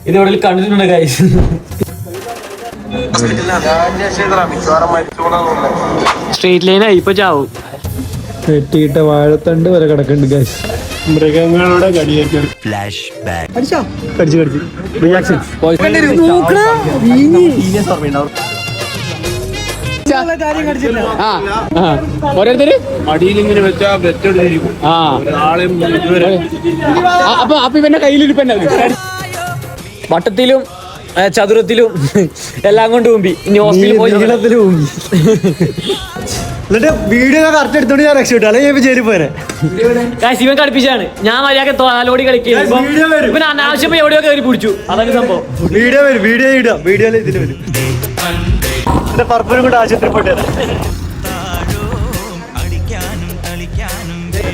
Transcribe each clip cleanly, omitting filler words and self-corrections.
ഇതെവിടെ കണ്ടിട്ടുണ്ട് guys. Street ലൈനായി ഇപ്പൊ ചാവും. വെട്ടിയിട്ട വാഴത്തണ്ട് വരെ കിടക്കുന്നുണ്ട് ഗൈസ്. മൃഗങ്ങളുടെ കടിയേറ്റ് കടിച്ചു റിയാക്ഷൻ ഓരോരുത്തര് അടിയിലിങ്ങനെ വെച്ചാ അപ്പൊ ഇവന്റെ കയ്യിലിരിപ്പന്നെ വട്ടത്തിലും ചതുരത്തിലും എല്ലാം കൊണ്ട് ഊമ്പി. ഇനി ഹോസ്പിറ്റലിൽ പോയി നീളത്തിലും ഊമ്പി. എന്നിട്ട് വീഡിയോ കറക്റ്റ് എടുത്തോണ്ട് ഞാൻ രക്ഷപ്പെട്ടു. അല്ലെങ്കിൽ ജയിലിൽ പോരെ. ഇവൻ കളിപ്പിച്ചാണ്. ഞാൻ മര്യാദ തോലോടി കളിക്കുന്നു. ഇവൻ അനാവശ്യം എവിടെയോ കയറി പിടിച്ചു. അതാണ് സംഭവം. വീഡിയോ ഇടാം. വീഡിയോയിൽ ഇതിന് വരും. എന്റെ പർപ്പനും കൂടെ ആശുപത്രി പോട്ടെ.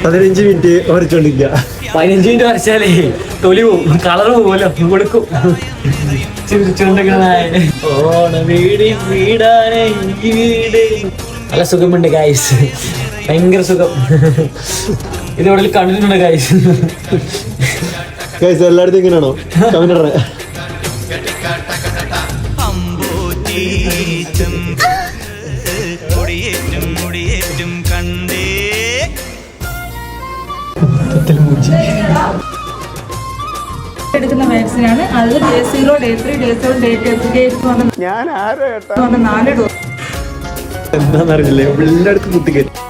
15 മിനിറ്റ് വരച്ചോണ്ടിരിക്കുക. 15 മിനിറ്റ് വരച്ചാലേ തൊലി പോവും, കളറ് പോവുമല്ലോ, കൊടുക്കും. നല്ല സുഖമുണ്ട് ഗൈസ്, ഭയങ്കര സുഖം. ഇതെവിടെ കണ്ടിട്ടുണ്ട് ഗൈസ്. എല്ലായിടത്തും ഇങ്ങനെയാണോ? കമന്റ് എടുക്കുന്ന വാക്സിനാണ് അത്. Day 0, Day 3, Day 7, Day 8 ഞാൻ ആരോ 4 ഡോസ്. എന്താണെന്നറിയില്ലേ, എല്ലായിടത്തും കുത്തിക്കയറ്റി.